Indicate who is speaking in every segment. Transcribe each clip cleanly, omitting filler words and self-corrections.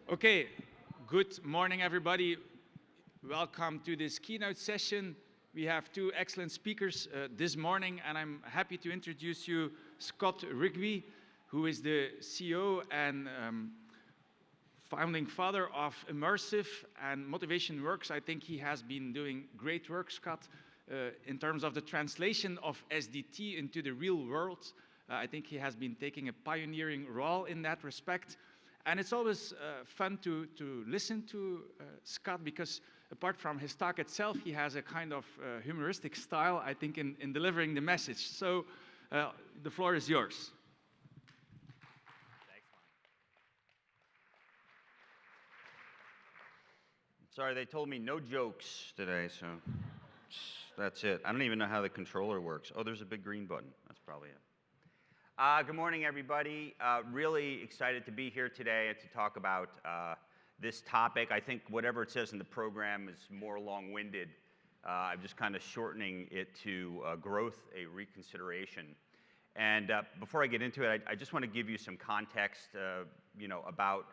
Speaker 1: Okay, good morning, everybody. Welcome to this keynote session. We have two excellent speakers this morning, and I'm happy to introduce you Scott Rigby, who is the CEO and founding father of Immersive and Motivation Works. I think he has been doing great work, Scott, in terms of the translation of SDT into the real world. I think he has been taking a pioneering role in that respect. And it's always fun to listen to Scott, because apart from his talk itself, he has a kind of humoristic style, I think, in delivering the message. So the floor is yours.
Speaker 2: Thanks, Mike. Sorry, they told me no jokes today, so that's it. I don't even know how the controller works. Oh, there's a big green button. That's probably it. Good morning, everybody. Really excited to be here today and to talk about this topic. I think whatever it says in the program is more long-winded. I'm just kind of shortening it to growth, a reconsideration. And before I get into it, I just want to give you some context, about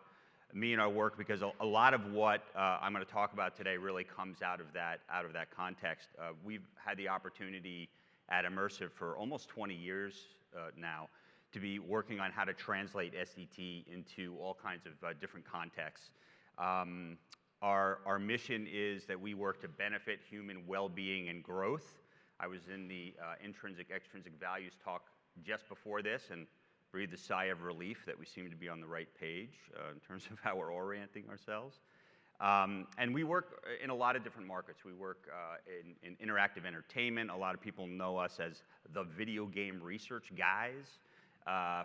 Speaker 2: me and our work, because a lot of what I'm going to talk about today really comes out of that context. We've had the opportunity at Immersive for almost 20 years now to be working on how to translate SDT into all kinds of different contexts. Our mission is that we work to benefit human well-being and growth. I was in the intrinsic-extrinsic values talk just before this and breathed a sigh of relief that we seem to be on the right page in terms of how we're orienting ourselves. And we work in a lot of different markets. We work in interactive entertainment. A lot of people know us as the video game research guys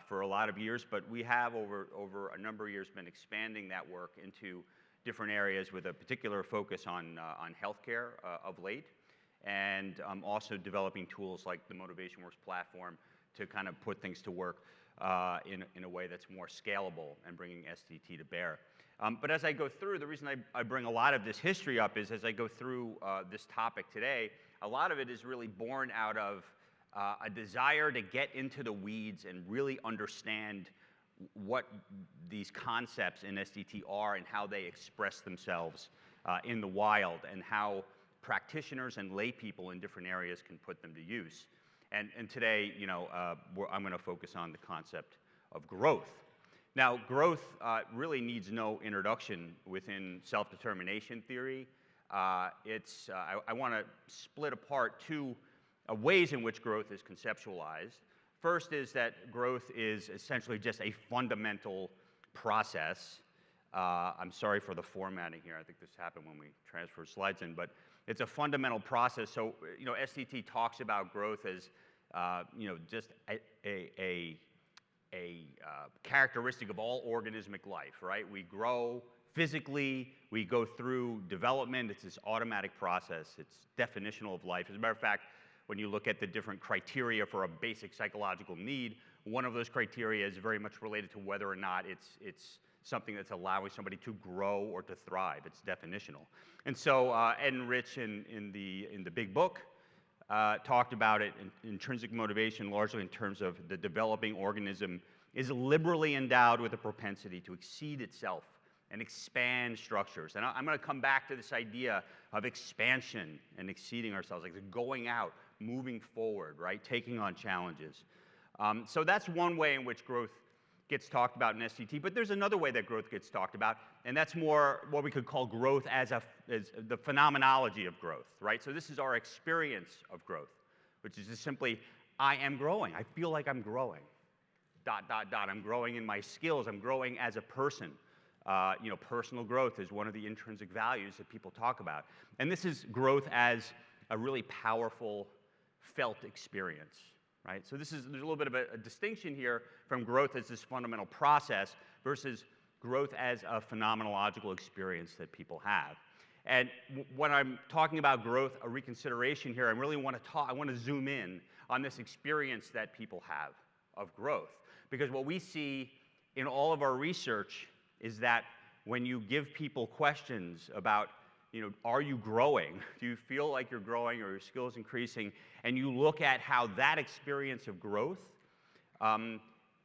Speaker 2: for a lot of years, but we have over a number of years been expanding that work into different areas with a particular focus on healthcare of late, and also developing tools like the Motivation Works platform to kind of put things to work in a way that's more scalable and bringing SDT to bear. But as I go through, the reason I bring a lot of this history up is as I go through this topic today, a lot of it is really born out of a desire to get into the weeds and really understand what these concepts in SDT are and how they express themselves in the wild, and how practitioners and lay people in different areas can put them to use. And today, I'm going to focus on the concept of growth. Now, growth really needs no introduction within self-determination theory. I want to split apart two ways in which growth is conceptualized. First is that growth is essentially just a fundamental process. I'm sorry for the formatting here. I think this happened when we transferred slides in, but it's a fundamental process. So, SDT talks about growth as, just a characteristic of all organismic life, right? We grow physically, we go through development. It's this automatic process. It's definitional of life. As a matter of fact, when you look at the different criteria for a basic psychological need, one of those criteria is very much related to whether or not it's something that's allowing somebody to grow or to thrive. It's definitional. And so Ed and Rich in the big book talked about it. Intrinsic motivation, largely in terms of the developing organism, is liberally endowed with a propensity to exceed itself and expand structures. And I'm going to come back to this idea of expansion and exceeding ourselves, like going out, moving forward, right? Taking on challenges. So that's one way in which growth gets talked about in SDT, but there's another way that growth gets talked about, and that's more what we could call growth as the phenomenology of growth, right? So this is our experience of growth, which is just simply, I am growing. I feel like I'm growing. ... I'm growing in my skills. I'm growing as a person. Personal growth is one of the intrinsic values that people talk about. And this is growth as a really powerful felt experience, right? So there's a little bit of a distinction here from growth as this fundamental process versus growth as a phenomenological experience that people have. And when I'm talking about growth, a reconsideration here, I really want to zoom in on this experience that people have of growth. Because what we see in all of our research is that when you give people questions about, are you growing? Do you feel like you're growing or your skills increasing? And you look at how that experience of growth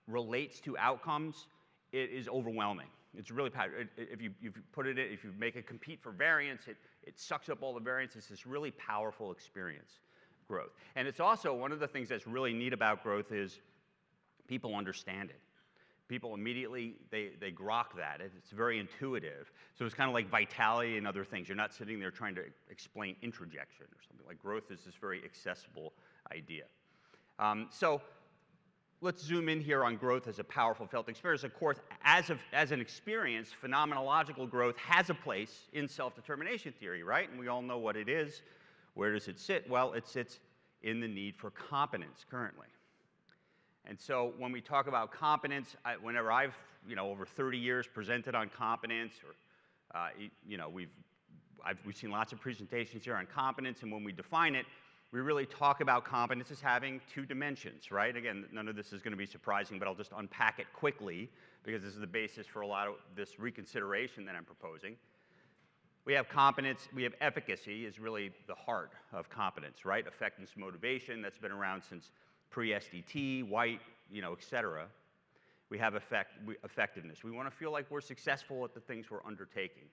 Speaker 2: relates to outcomes, it is overwhelming, It's really powerful. If you put it in, if you make it compete for variance, it sucks up all the variance. It's this really powerful experience, growth. And it's also one of the things that's really neat about growth is people understand it. People immediately, they grok that. It's very intuitive. So it's kind of like vitality and other things. You're not sitting there trying to explain introjection or something. Like growth is this very accessible idea. So let's zoom in here on growth as a powerful felt experience. Of course, as an experience, phenomenological growth has a place in self-determination theory, right? And we all know what it is. Where does it sit? Well, it sits in the need for competence currently. And so when we talk about competence, whenever I've, over 30 years presented on competence, or, we've seen lots of presentations here on competence, and when we define it, we really talk about competence as having two dimensions, right? Again, none of this is going to be surprising, but I'll just unpack it quickly, because this is the basis for a lot of this reconsideration that I'm proposing. We have competence, we have efficacy is really the heart of competence, right? Effectiveness, motivation, that's been around since pre-SDT, White, et cetera. We have effectiveness. We want to feel like we're successful at the things we're undertaking.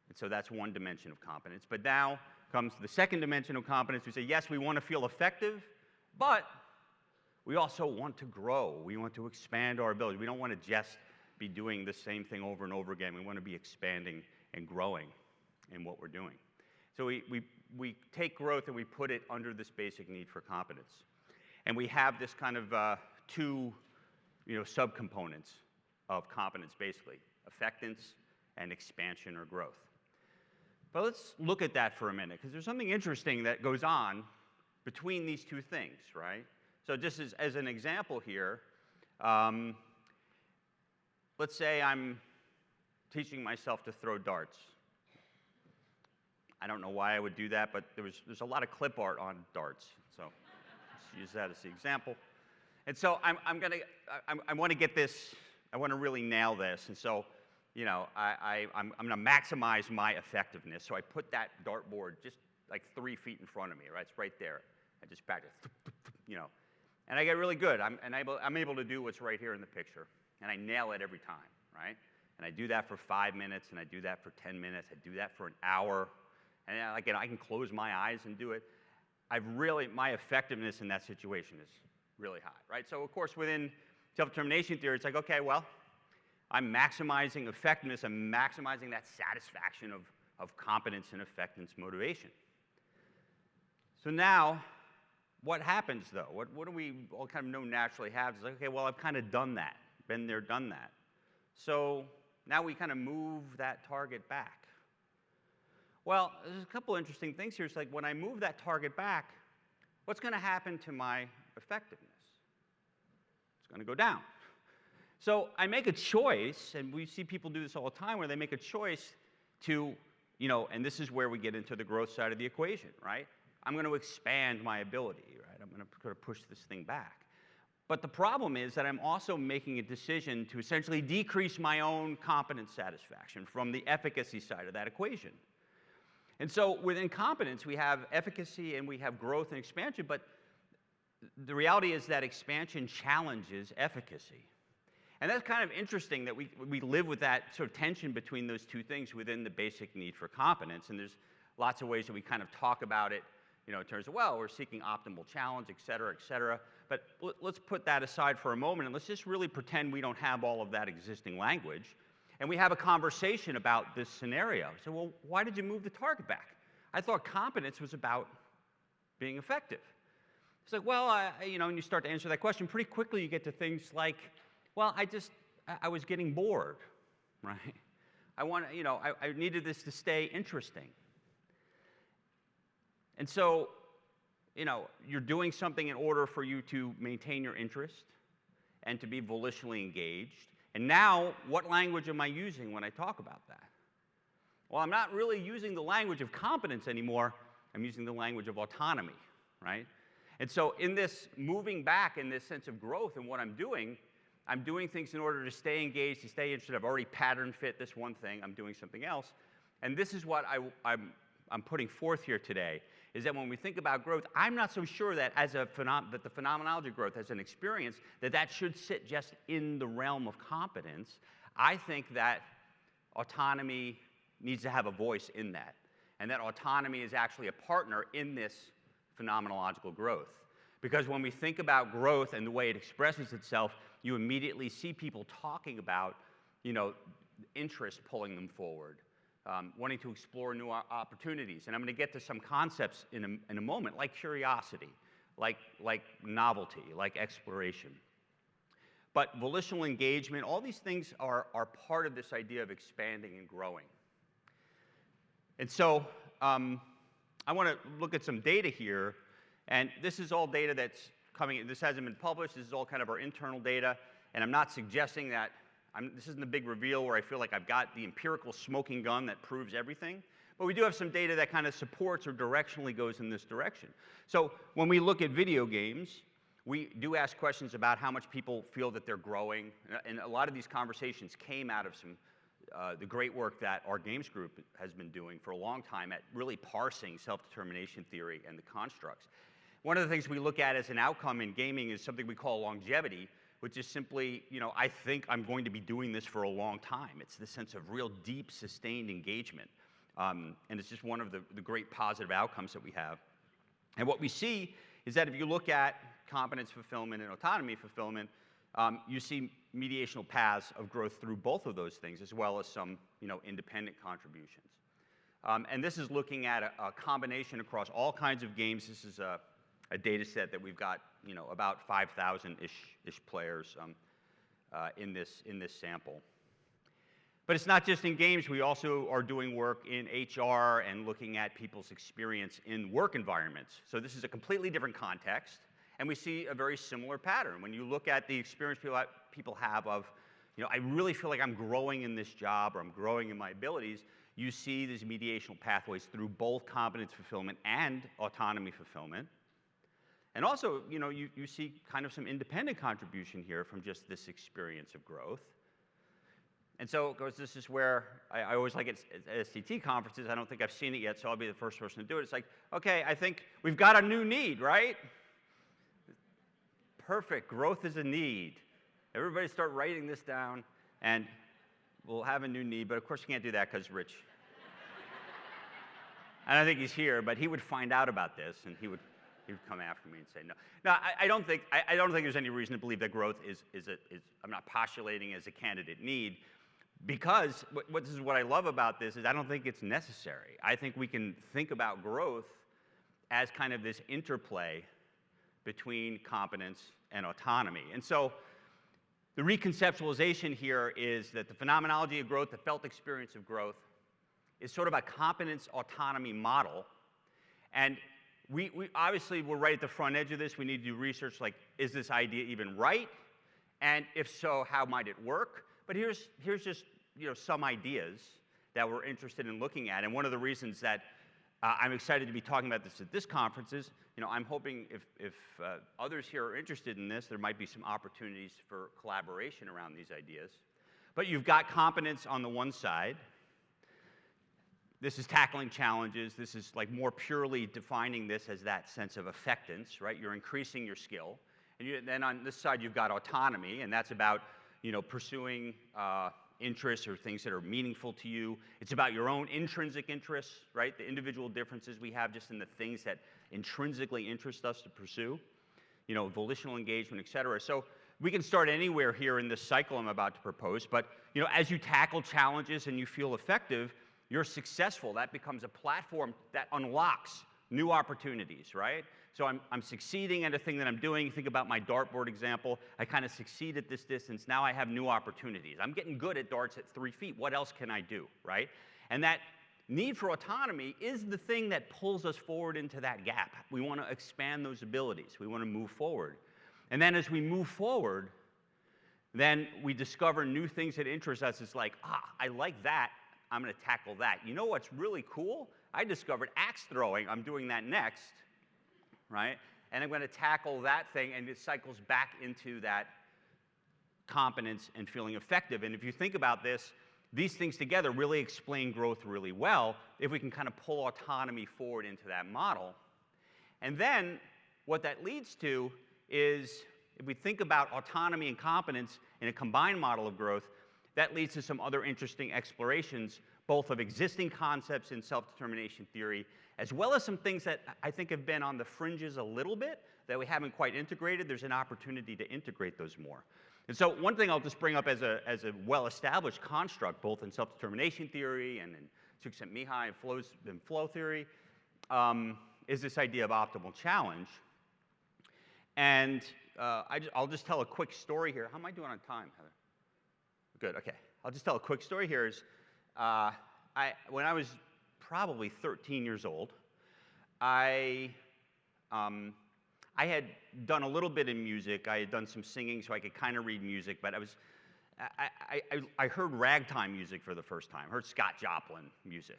Speaker 2: And so that's one dimension of competence. But now comes the second dimension of competence. We say, yes, we want to feel effective, but we also want to grow. We want to expand our ability. We don't want to just be doing the same thing over and over again. We want to be expanding and growing in what we're doing. So we take growth and we put it under this basic need for competence. And we have this kind of two subcomponents of competence, basically, effectiveness and expansion or growth. But let's look at that for a minute, because there's something interesting that goes on between these two things, right? So just as an example here, let's say I'm teaching myself to throw darts. I don't know why I would do that, but there's a lot of clip art on darts, so let's use that as the example. And so I want to get this, I want to really nail this, and so I'm going to maximize my effectiveness. So I put that dartboard just like 3 feet in front of me, right? It's right there. I just practice, and I get really good. I'm able to do what's right here in the picture, and I nail it every time, right? And I do that for 5 minutes, and I do that for 10 minutes. I do that for an hour, and again, I can close my eyes and do it. My effectiveness in that situation is really high, right? So of course, within self-determination theory, it's like, okay, well, I'm maximizing effectiveness. I'm maximizing that satisfaction of competence and effectiveness motivation. So now, what happens though? What do we all kind of know naturally happens? Like, okay, well, I've kind of done that, been there, done that. So now we kind of move that target back. Well, there's a couple interesting things here. It's like when I move that target back, what's going to happen to my effectiveness? It's going to go down. So I make a choice, and we see people do this all the time, where they make a choice to, and this is where we get into the growth side of the equation, right? I'm going to expand my ability, right? I'm going to push this thing back. But the problem is that I'm also making a decision to essentially decrease my own competence satisfaction from the efficacy side of that equation. And so within competence, we have efficacy and we have growth and expansion, but the reality is that expansion challenges efficacy. And that's kind of interesting that we live with that sort of tension between those two things within the basic need for competence. And there's lots of ways that we kind of talk about it, in terms of, well, we're seeking optimal challenge, et cetera, et cetera. But let's put that aside for a moment, and let's just really pretend we don't have all of that existing language. And we have a conversation about this scenario. So, well, why did you move the target back? I thought competence was about being effective. It's like, well, when you start to answer that question, pretty quickly you get to things like, well, I was getting bored, right? I needed this to stay interesting. And so, you're doing something in order for you to maintain your interest and to be volitionally engaged. And now, what language am I using when I talk about that? Well, I'm not really using the language of competence anymore. I'm using the language of autonomy, right? And so in this moving back, in this sense of growth and what I'm doing things in order to stay engaged, to stay interested. I've already pattern fit this one thing. I'm doing something else. And this is what I'm putting forth here today, is that when we think about growth, I'm not so sure that that the phenomenology of growth as an experience, that should sit just in the realm of competence. I think that autonomy needs to have a voice in that. And that autonomy is actually a partner in this phenomenological growth. Because when we think about growth and the way it expresses itself, you immediately see people talking about, interest pulling them forward, wanting to explore new opportunities. And I'm going to get to some concepts in a moment, like curiosity, like novelty, like exploration. But volitional engagement, all these things are part of this idea of expanding and growing. And so I want to look at some data here. And this is all data that's coming in. This hasn't been published. This is all kind of our internal data. And I'm not suggesting that this isn't a big reveal where I feel like I've got the empirical smoking gun that proves everything. But we do have some data that kind of supports or directionally goes in this direction. So when we look at video games, we do ask questions about how much people feel that they're growing. And a lot of these conversations came out of the great work that our games group has been doing for a long time at really parsing self-determination theory and the constructs. One of the things we look at as an outcome in gaming is something we call longevity, which is simply, I think I'm going to be doing this for a long time. It's the sense of real deep, sustained engagement. And it's just one of the great positive outcomes that we have. And what we see is that if you look at competence fulfillment and autonomy fulfillment, you see mediational paths of growth through both of those things, as well as some independent contributions. And this is looking at a combination across all kinds of games. This is a data set that we've got about 5,000-ish players in this sample. But it's not just in games. We also are doing work in HR and looking at people's experience in work environments. So this is a completely different context. And we see a very similar pattern. When you look at the experience people have of, I really feel like I'm growing in this job or I'm growing in my abilities, you see these mediational pathways through both competence fulfillment and autonomy fulfillment. And also, you see kind of some independent contribution here from just this experience of growth. And so, of course, this is where I always like it at SDT conferences. I don't think I've seen it yet, so I'll be the first person to do it. It's like, okay, I think we've got a new need, right? Perfect. Growth is a need. Everybody start writing this down, and we'll have a new need. But of course, you can't do that because Rich. I don't think he's here, but he would find out about this, and he would come after me and say no. No, I don't think there's any reason to believe that growth is I'm not postulating as a candidate need, because this is what I love about this is I don't think it's necessary. I think we can think about growth as kind of this interplay between competence and autonomy. And so the reconceptualization here is that the phenomenology of growth, the felt experience of growth, is sort of a competence autonomy model. And we obviously, we're right at the front edge of this. We need to do research like, is this idea even right? And if so, how might it work? But here's just some ideas that we're interested in looking at. And one of the reasons that I'm excited to be talking about this at this conference is, I'm hoping if others here are interested in this, there might be some opportunities for collaboration around these ideas. But you've got competence on the one side. This is tackling challenges. This is like more purely defining this as that sense of effectiveness, right? You're increasing your skill. And then on this side, you've got autonomy, and that's about, pursuing interests or things that are meaningful to you. It's about your own intrinsic interests, right? The individual differences we have just in the things that intrinsically interest us to pursue, volitional engagement, et cetera. So we can start anywhere here in this cycle I'm about to propose, but, as you tackle challenges and you feel effective, you're successful. That becomes a platform that unlocks new opportunities, right? So I'm succeeding at a thing that I'm doing. Think about my dartboard example. I kind of succeed at this distance. Now I have new opportunities. I'm getting good at darts at 3 feet. What else can I do, right? And that need for autonomy is the thing that pulls us forward into that gap. We want to expand those abilities. We want to move forward. And then as we move forward, then we discover new things that interest us. It's like, I like that. I'm going to tackle that. You know what's really cool? I discovered axe throwing. I'm doing that next, right? And I'm going to tackle that thing, and it cycles back into that competence and feeling effective. And if you think about this, these things together really explain growth really well if we can kind of pull autonomy forward into that model. And then what that leads to is, if we think about autonomy and competence in a combined model of growth, that leads to some other interesting explorations, both of existing concepts in self-determination theory, as well as some things that I think have been on the fringes a little bit that we haven't quite integrated. There's an opportunity to integrate those more. And so one thing I'll just bring up as a well-established construct, both in self-determination theory and in Csikszentmihalyi and flow theory, is this idea of optimal challenge. And I'll just tell a quick story here. How am I doing on time, Heather? Good, okay. I'll just tell a quick story here. When I was probably 13 years old, I had done a little bit in music. I had done some singing, so I could kind of read music, but I heard ragtime music for the first time. I heard Scott Joplin music.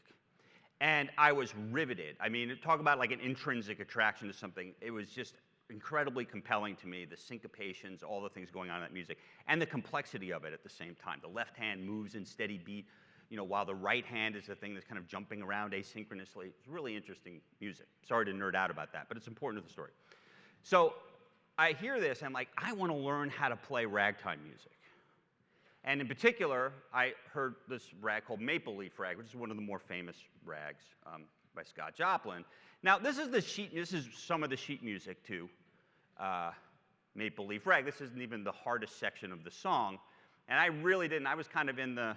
Speaker 2: And I was riveted. I mean, talk about like an intrinsic attraction to something. It was just incredibly compelling to me, the syncopations, all the things going on in that music, and the complexity of it at the same time. The left hand moves in steady beat, while the right hand is the thing that's kind of jumping around asynchronously. It's really interesting music. Sorry to nerd out about that, but it's important to the story. So I hear this, and I'm like, I want to learn how to play ragtime music. And in particular, I heard this rag called Maple Leaf Rag, which is one of the more famous rags by Scott Joplin. Now, this is some of the sheet music to Maple Leaf Rag. This isn't even the hardest section of the song. And I really didn't. I was kind of in the,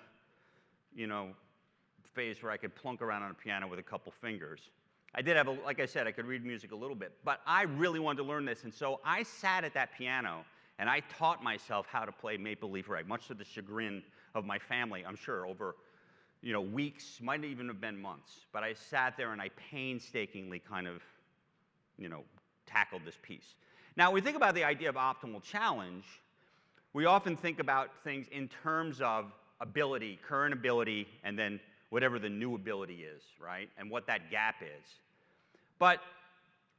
Speaker 2: phase where I could plunk around on a piano with a couple fingers. I did have, like I said, I could read music a little bit. But I really wanted to learn this. And so I sat at that piano, and I taught myself how to play Maple Leaf Rag, much to the chagrin of my family, I'm sure, over weeks, might even have been months. But I sat there and I painstakingly kind of, tackled this piece. Now, when we think about the idea of optimal challenge, we often think about things in terms of ability, current ability, and then whatever the new ability is, right? And what that gap is. But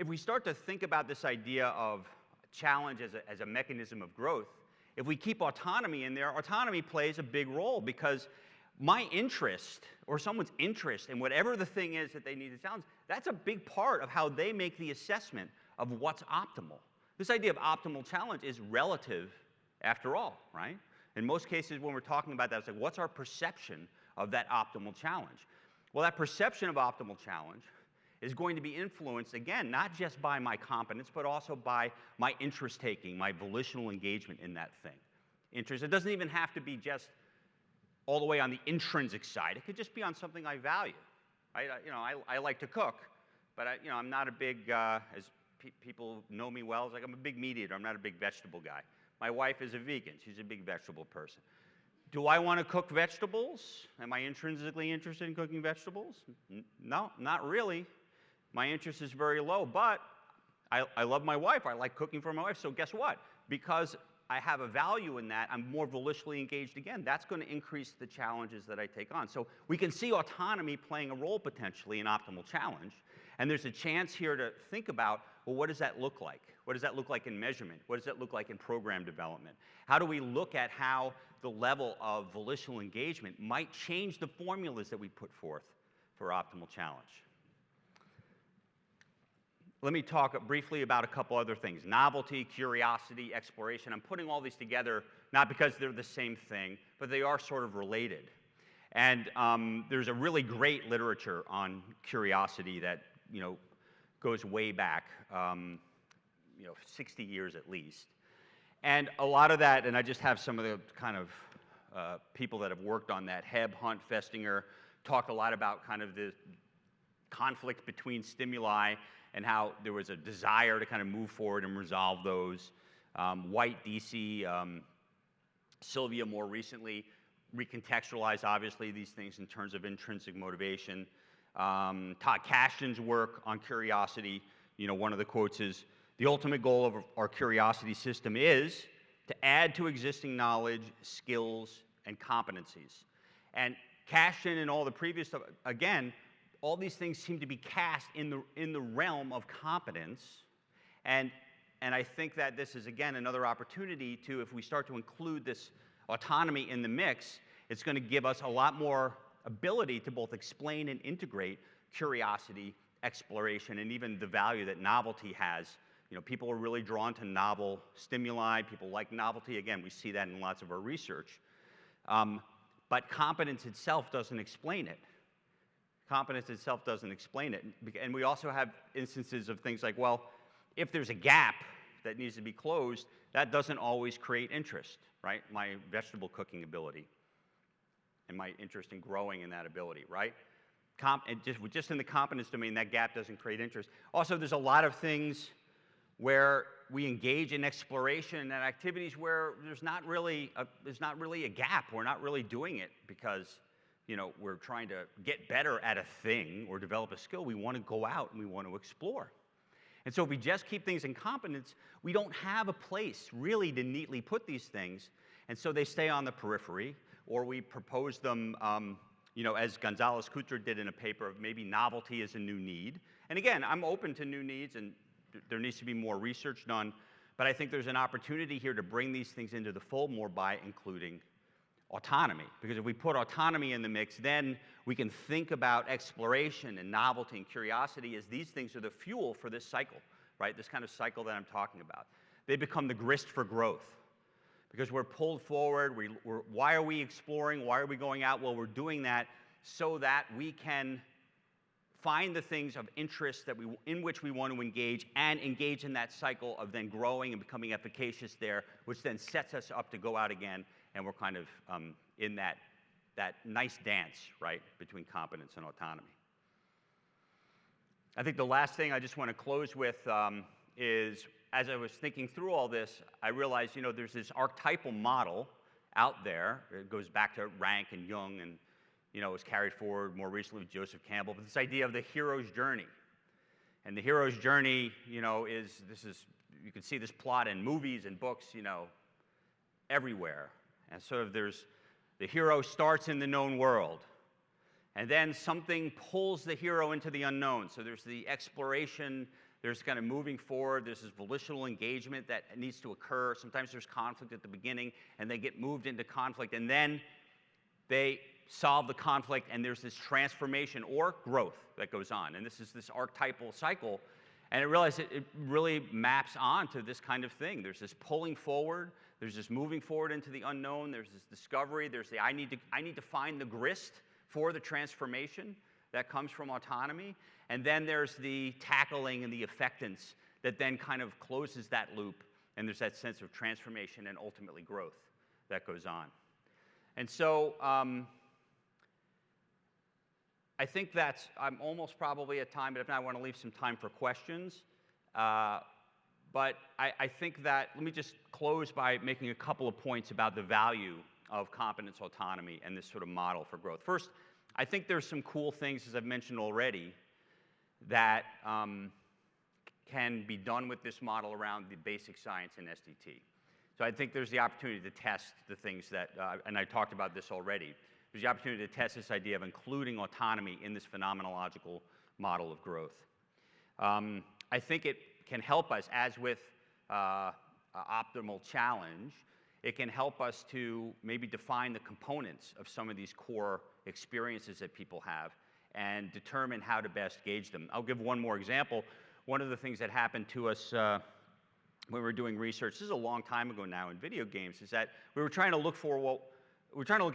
Speaker 2: if we start to think about this idea of challenge as a mechanism of growth, if we keep autonomy in there, autonomy plays a big role, because my interest or someone's interest in whatever the thing is that they need to challenge, that's a big part of how they make the assessment of what's optimal. This idea of optimal challenge is relative after all, right? In most cases when we're talking about that, it's like, what's our perception of that optimal challenge? Well, that perception of optimal challenge is going to be influenced, again, not just by my competence, but also by my interest-taking, my volitional engagement in that thing. Interest, it doesn't even have to be just all the way on the intrinsic side. It could just be on something I value. I like to cook, but I'm not a big, as people know me well, it's like I'm a big meat eater. I'm not a big vegetable guy. My wife is a vegan. She's a big vegetable person. Do I want to cook vegetables? Am I intrinsically interested in cooking vegetables? No, not really. My interest is very low, but I love my wife. I like cooking for my wife. So guess what? Because I have a value in that, I'm more volitionally engaged again. That's going to increase the challenges that I take on. So we can see autonomy playing a role potentially in optimal challenge. And there's a chance here to think about, well, what does that look like? What does that look like in measurement? What does that look like in program development? How do we look at how the level of volitional engagement might change the formulas that we put forth for optimal challenge? Let me talk briefly about a couple other things. Novelty, curiosity, exploration. I'm putting all these together not because they're the same thing, but they are sort of related. And there's a really great literature on curiosity that goes way back, 60 years at least. And a lot of that, and I just have some of the kind of people that have worked on that, Hebb, Hunt, Festinger, talked a lot about kind of the conflict between stimuli and how there was a desire to kind of move forward and resolve those. White, DC, Sylvia more recently recontextualized, obviously, these things in terms of intrinsic motivation. Todd Kashdan's work on curiosity, one of the quotes is, "The ultimate goal of our curiosity system is to add to existing knowledge, skills, and competencies." And Kashdan and all the previous stuff, again, all these things seem to be cast in the realm of competence. And I think that this is, again, another opportunity to, if we start to include this autonomy in the mix, it's going to give us a lot more ability to both explain and integrate curiosity, exploration, and even the value that novelty has. People are really drawn to novel stimuli. People like novelty. Again, we see that in lots of our research. but competence itself doesn't explain it. Competence itself doesn't explain it. And we also have instances of things like, well, if there's a gap that needs to be closed, that doesn't always create interest, right? My vegetable cooking ability and my interest in growing in that ability, right? Just in the competence domain, that gap doesn't create interest. Also, there's a lot of things where we engage in exploration and activities where there's not really a gap. We're not really doing it because we're trying to get better at a thing or develop a skill. We want to go out and we want to explore. And so if we just keep things in competence, we don't have a place really to neatly put these things. And so they stay on the periphery, or we propose them, as Gonzalez-Kutra did in a paper, of maybe novelty is a new need. And again, I'm open to new needs, and there needs to be more research done. But I think there's an opportunity here to bring these things into the fold more by including autonomy. Because if we put autonomy in the mix, then we can think about exploration and novelty and curiosity as these things are the fuel for this cycle, right? This kind of cycle that I'm talking about. They become the grist for growth. Because we're pulled forward, why are we exploring? Why are we going out? Well, we're doing that so that we can find the things of interest in which we want to engage and engage in that cycle of then growing and becoming efficacious there, which then sets us up to go out again. And we're kind of in that nice dance, right, between competence and autonomy. I think the last thing I just want to close with is, as I was thinking through all this, I realized, there's this archetypal model out there. It goes back to Rank and Jung, and was carried forward more recently with Joseph Campbell. But this idea of the hero's journey, and the hero's journey, you can see this plot in movies and books, everywhere. And sort of the hero starts in the known world, and then something pulls the hero into the unknown. So there's the exploration, there's kind of moving forward, there's this volitional engagement that needs to occur. Sometimes there's conflict at the beginning, and they get moved into conflict, and then they solve the conflict, and there's this transformation or growth that goes on. And this is this archetypal cycle, and I realized it really maps on to this kind of thing. There's this pulling forward, there's this moving forward into the unknown, there's this discovery, there's the I need to find the grist for the transformation that comes from autonomy, and then there's the tackling and the effectance that then kind of closes that loop, and there's that sense of transformation and ultimately growth that goes on. And so I think I'm almost probably at time, but if not, I want to leave some time for questions. But I think that, let me just close by making a couple of points about the value of competence autonomy and this sort of model for growth. First, I think there's some cool things, as I've mentioned already, that can be done with this model around the basic science in SDT. So I think there's the opportunity to test the things that, and I talked about this already, there's the opportunity to test this idea of including autonomy in this phenomenological model of growth. I think it can help us, as with optimal challenge, it can help us to maybe define the components of some of these core experiences that people have and determine how to best gauge them. I'll give one more example. One of the things that happened to us when we were doing research, this is a long time ago now in video games, is that we were trying to look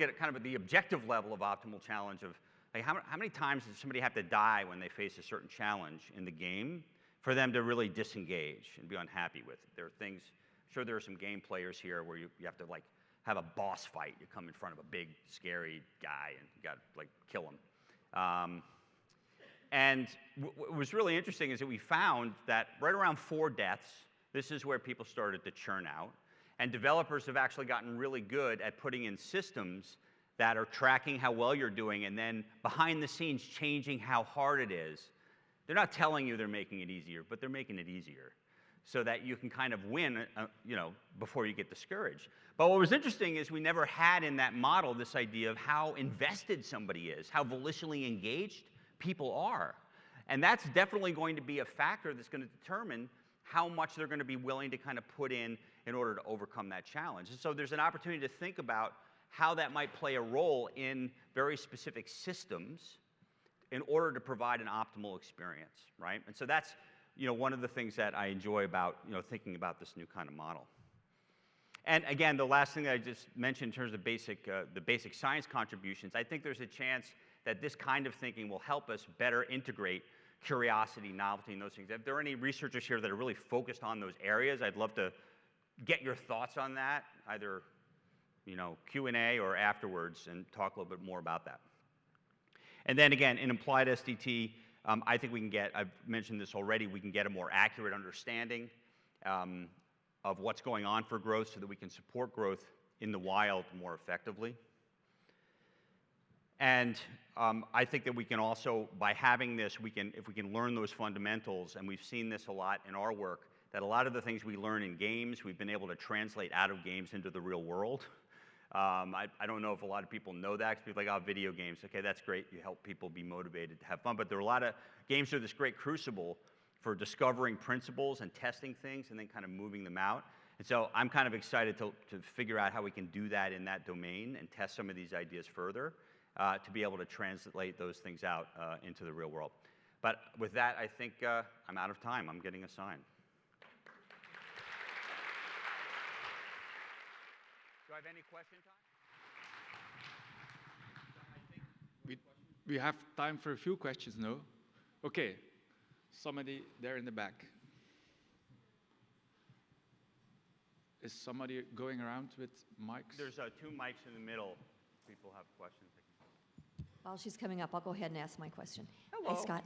Speaker 2: at kind of the objective level of optimal challenge of like how many times does somebody have to die when they face a certain challenge in the game for them to really disengage and be unhappy with it. There are things, I'm sure there are some game players here where you have to like have a boss fight. You come in front of a big, scary guy and you got to like kill him. And what was really interesting is that we found that right around 4 deaths, this is where people started to churn out. And developers have actually gotten really good at putting in systems that are tracking how well you're doing and then behind the scenes changing how hard it is. They're not telling you they're making it easier, but they're making it easier so that you can kind of win, before you get discouraged. But what was interesting is we never had in that model this idea of how invested somebody is, how volitionally engaged people are. And that's definitely going to be a factor that's going to determine how much they're going to be willing to kind of put in order to overcome that challenge. And so there's an opportunity to think about how that might play a role in very specific systems in order to provide an optimal experience, right? And so that's, one of the things that I enjoy about, thinking about this new kind of model. And again, the last thing that I just mentioned in terms of the basic science contributions, I think there's a chance that this kind of thinking will help us better integrate curiosity, novelty, and those things. If there are any researchers here that are really focused on those areas, I'd love to get your thoughts on that, either Q&A or afterwards, and talk a little bit more about that. And then again, in applied SDT, I think we can get, I've mentioned this already, we can get a more accurate understanding of what's going on for growth so that we can support growth in the wild more effectively. And I think that we can also, by having this, if we can learn those fundamentals, and we've seen this a lot in our work, that a lot of the things we learn in games, we've been able to translate out of games into the real world. I don't know if a lot of people know that, because people are like, oh, video games, okay, that's great, you help people be motivated to have fun, but there are a lot of games that are this great crucible for discovering principles and testing things and then kind of moving them out. And so I'm kind of excited to figure out how we can do that in that domain and test some of these ideas further to be able to translate those things out into the real world. But with that, I think I'm out of time. I'm getting a sign. Do I have any question time?
Speaker 1: We have time for a few questions, no? Okay, somebody there in the back. Is somebody going around with mics?
Speaker 2: There's 2 mics in the middle. People have questions.
Speaker 3: While she's coming up, I'll go ahead and ask my question.
Speaker 2: Hello.
Speaker 3: Hi, Scott.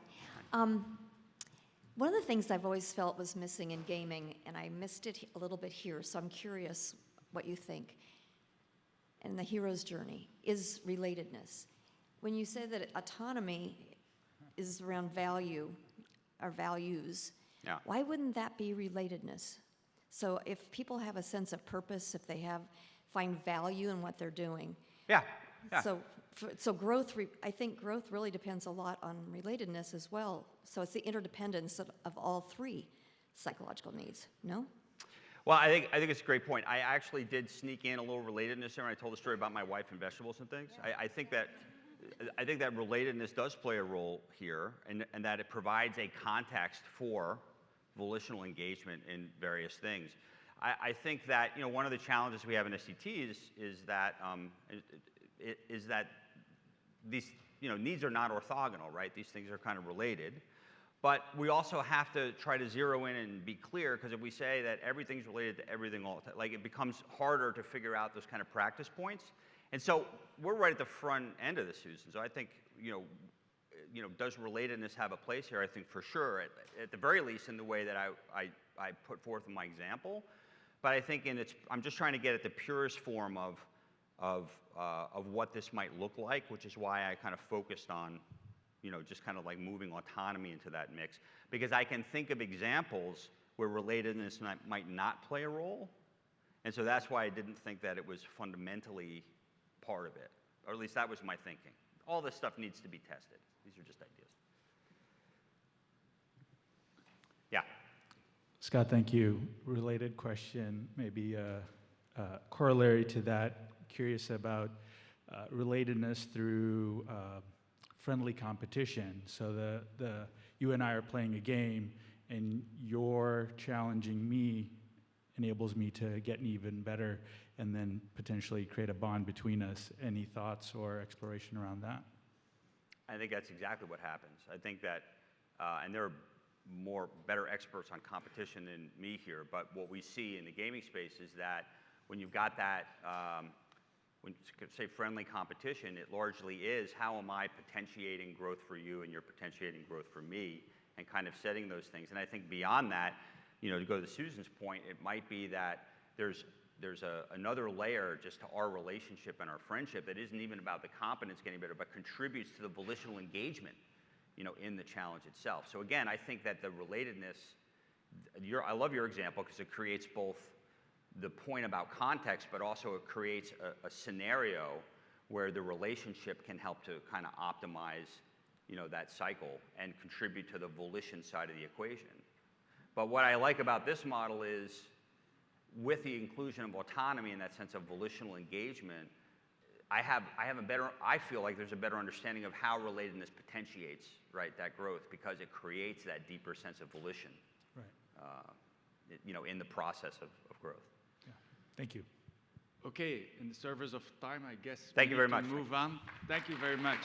Speaker 3: One of the things I've always felt was missing in gaming, and I missed it a little bit here, so I'm curious what you think, and the hero's journey, is relatedness. When you say that autonomy is around value, or values,
Speaker 2: Yeah.
Speaker 3: why wouldn't that be relatedness? So if people have a sense of purpose, if they find value in what they're doing.
Speaker 2: Yeah. Yeah.
Speaker 3: So growth, I think growth really depends a lot on relatedness as well. So it's the interdependence of all 3 psychological needs, no?
Speaker 2: Well, I think it's a great point. I actually did sneak in a little relatedness there when I told the story about my wife and vegetables and things. Yeah. I think that relatedness does play a role here, and that it provides a context for volitional engagement in various things. I think that one of the challenges we have in SDTs is that these needs are not orthogonal, right? These things are kind of related. But we also have to try to zero in and be clear, because if we say that everything's related to everything all the time, like, it becomes harder to figure out those kind of practice points. And so we're right at the front end of this, Susan. So I think, does relatedness have a place here? I think for sure, at the very least in the way that I put forth in my example. But I think I'm just trying to get at the purest form of what this might look like, which is why I kind of focused on just kind of like moving autonomy into that mix. Because I can think of examples where relatedness might not play a role. And so that's why I didn't think that it was fundamentally part of it. Or at least that was my thinking. All this stuff needs to be tested. These are just ideas. Yeah.
Speaker 4: Scott, thank you. Related question, maybe corollary to that. Curious about relatedness through friendly competition. So you and I are playing a game, and you're challenging me enables me to get an even better, and then potentially create a bond between us. Any thoughts or exploration around that?
Speaker 2: I think that's exactly what happens. I think that, and there are better experts on competition than me here, but what we see in the gaming space is that when you've got that, when you say friendly competition, it largely is, how am I potentiating growth for you and you're potentiating growth for me, and kind of setting those things. And I think beyond that, to go to Susan's point, it might be that there's another layer just to our relationship and our friendship that isn't even about the competence getting better, but contributes to the volitional engagement, in the challenge itself. So again, I think that the relatedness, I love your example because it creates both the point about context, but also it creates a scenario where the relationship can help to kind of optimize, that cycle and contribute to the volition side of the equation. But what I like about this model is, with the inclusion of autonomy and that sense of volitional engagement, I feel like there's a better understanding of how relatedness potentiates, right, that growth, because it creates that deeper sense of volition,
Speaker 4: Right.
Speaker 2: in the process of growth.
Speaker 4: Yeah. Thank you.
Speaker 1: Okay, in the service of time, I guess
Speaker 2: Thank
Speaker 1: we
Speaker 2: you very
Speaker 1: need to
Speaker 2: much.
Speaker 1: move on. Thank you very much.